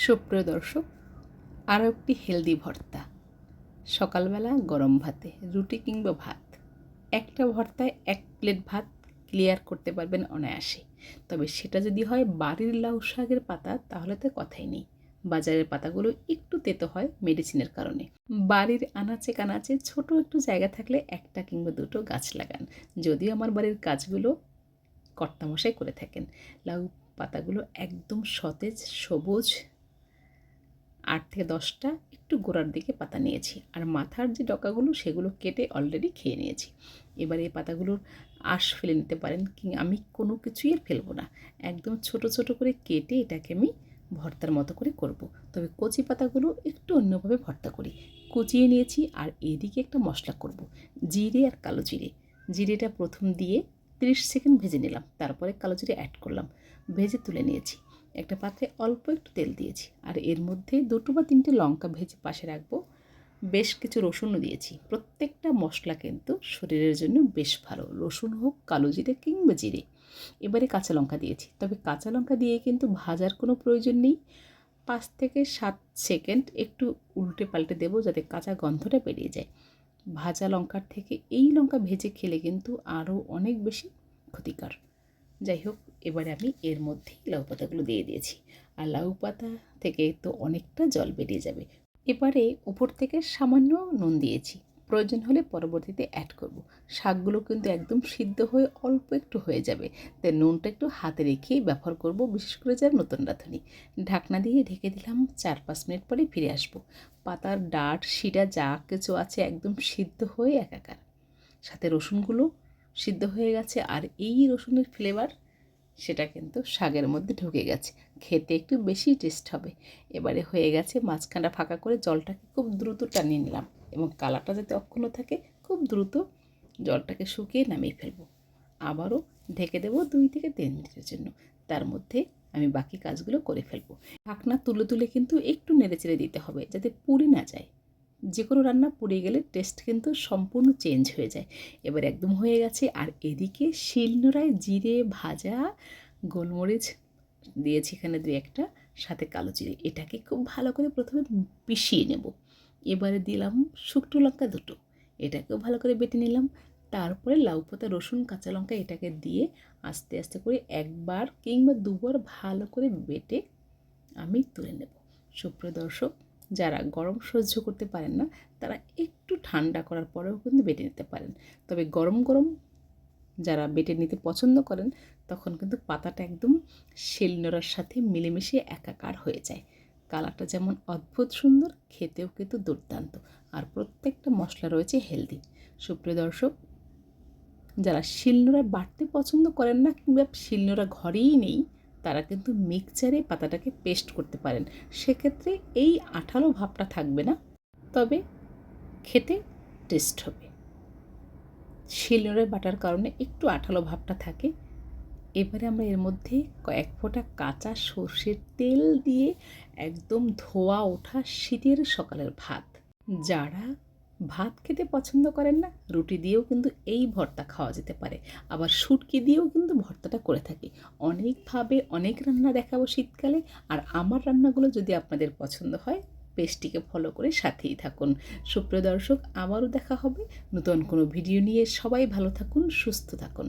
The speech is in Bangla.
সুপ্রিয় দর্শক, আরও একটি হেলদি ভর্তা। সকালবেলা গরম ভাতে, রুটি কিংবা ভাত, একটা ভর্তায় 1 প্লেট ভাত ক্লিয়ার করতে পারবেন অনায়াসে। তবে সেটা যদি হয় বাড়ির লাউ শাকের পাতা, তাহলে তো কথাই নেই। বাজারের পাতাগুলো একটু তেতো হয় মেডিসিনের কারণে। বাড়ির আনাচে কানাচে ছোট একটু জায়গা থাকলে 1টা কিংবা 2টো গাছ লাগান। যদিও আমার বাড়ির গাছগুলো কর্তামশাই করে থাকেন। লাউ পাতাগুলো একদম সতেজ সবুজ, 8 থেকে 10টা একটু গোড়ার দিকে পাতা নিয়েছি, আর মাথার যে ডগাগুলো সেগুলো কেটে অলরেডি খেয়ে নিয়েছি। এবার এই পাতাগুলোর আঁশ ফেলে নিতে পারেন, আমি কোনো কিছুই আর ফেলবো না। একদম ছোট ছোট করে কেটে এটাকে আমি ভর্তার মতো করে করব। তবে কচি পাতাগুলো একটু অন্যভাবে ভর্তা করি। কুচিয়ে নিয়েছি, আর এদিকে একটা মশলা করব, জিরে আর কালো জিরে। জিরেটা প্রথম দিয়ে 30 সেকেন্ড ভেজে নিলাম, তারপরে কালো জিরে অ্যাড করলাম, ভেজে তুলে নিয়েছি। একটা পাত্রে অল্প একটু তেল দিয়েছি, আর এর মধ্যে 2টো বা 3টে লঙ্কা ভেজে পাশে রাখবো। বেশ কিছু রসুনও দিয়েছি। প্রত্যেকটা মশলা কিন্তু শরীরের জন্য বেশ ভালো, রসুন হোক, কালো জিরে কিংবা জিরে। এবারে কাঁচা লঙ্কা দিয়েছি, তবে কাঁচা লঙ্কা দিয়ে কিন্তু ভাজার কোনো প্রয়োজন নেই। 5 থেকে 7 সেকেন্ড একটু উল্টে পাল্টে দেবো, যাতে কাঁচা গন্ধটা বেরিয়ে যায়। ভাজা লঙ্কার থেকে এই লঙ্কা ভেজে খেলে কিন্তু আরও অনেক বেশি ক্ষতিকর। যাই হোক, এবারে আমি এর মধ্যেই লাউ পাতাগুলো দিয়ে দিয়েছি, আর লাউ পাতা থেকে তো অনেকটা জল বেরিয়ে যাবে। এবারে উপর থেকে সামান্য নুন দিয়েছি, প্রয়োজন হলে পরবর্তীতে অ্যাড করব। শাকগুলো কিন্তু একদম সিদ্ধ হয়ে অল্প একটু হয়ে যাবে, তাই নুনটা একটু হাতে রেখেই ব্যবহার করব, বিশেষ করে যারা নতুন রাঁধুনি। ঢাকনা দিয়ে ঢেকে দিলাম, 4-5 মিনিট পরে ফিরে আসবো। পাতার ডাঁট শিরা যা কিছু আছে একদম সিদ্ধ হয়ে একাকার, সাথে রসুনগুলো সিদ্ধ হয়ে গেছে, আর এই রসুনের ফ্লেভার সেটা কিন্তু শাকের মধ্যে ঢুকে গেছে, খেতে একটু বেশি টেস্ট হবে। এবারে হয়ে গেছে, মাঝখানটা ফাঁকা করে জলটাকে খুব দ্রুত টানিয়ে নিলাম, এবং কালারটা যাতে অক্ষুণ্ণ থাকে খুব দ্রুত জলটাকে শুকিয়ে নামিয়ে ফেলবো। আবারও ঢেকে দেবো 2 থেকে 3 মিনিটের জন্য। তার মধ্যে আমি বাকি কাজগুলো করে ফেলবো। ঢাকনা তুলে তুলে কিন্তু একটু নেড়েচেড়ে দিতে হবে, যাতে পুড়ে না যায়। যে কোনো রান্না পুড়ে গেলে টেস্ট কিন্তু সম্পূর্ণ চেঞ্জ হয়ে যায়। এবার একদম হয়ে গেছে, আর এদিকে শিলনোড়ায় জিরে ভাজা, গোলমরিচ দিয়েছি এখানে 2-1টা, সাথে কালো জিরে। এটাকে খুব ভালো করে প্রথমে পিষিয়ে নেব। এবারে দিলাম শুকনো লঙ্কা 2টো, এটাকেও ভালো করে বেটে নিলাম। তারপরে লাউ পাতা, রসুন, কাঁচা লঙ্কা এটাকে দিয়ে আস্তে আস্তে করে 1বার কিংবা 2বার ভালো করে বেটে আমি তুলে নেব। সুপ্রিয় দর্শক, যারা গরম সহ্য করতে পারেন না, তারা একটু ঠান্ডা করার পরেও কিন্তু বেটে নিতে পারেন। তবে গরম গরম যারা বেটে নিতে পছন্দ করেন, তখন কিন্তু পাতাটা একদম শিলনোড়ার সাথে মিলেমিশে একাকার হয়ে যায়। কালারটা যেমন অদ্ভুত সুন্দর, খেতেও কিন্তু দুর্দান্ত, আর প্রত্যেকটা মশলা রয়েছে হেলদি। সুপ্রিয় দর্শক, যারা শিলনোড়ায় বাটতে পছন্দ করেন না, কিংবা শিলনোড়া ঘরেই নেই, তারা কিন্তু মিক্সচারে পাতাটাকে পেস্ট করতে পারেন। সেক্ষেত্রে এই আঠালো ভাবটা থাকবে না, তবে খেতে টেস্ট হবে। শিলনোড়ায় বাটার কারণে একটু আঠালো ভাবটা থাকে। এবারে আমরা এর মধ্যে কয়েক ফোঁটা কাঁচা সর্ষের তেল দিয়ে একদম ধোয়া ওঠা শীতের সকালের ভাত। যারা ভাত খেতে পছন্দ করেন না, রুটি দিয়েও কিন্তু এই ভর্তা খাওয়া যেতে পারে। আবার শুটকি দিয়েও কিন্তু ভর্তাটা করে থাকি। অনেকভাবে অনেক রান্না দেখাবো শীতকালে, আর আমার রান্নাগুলো যদি আপনাদের পছন্দ হয়, পেজটিকে ফলো করে সাথেই থাকুন। সুপ্রিয় দর্শক, আবারও দেখা হবে নতুন কোনো ভিডিও নিয়ে। সবাই ভালো থাকুন, সুস্থ থাকুন।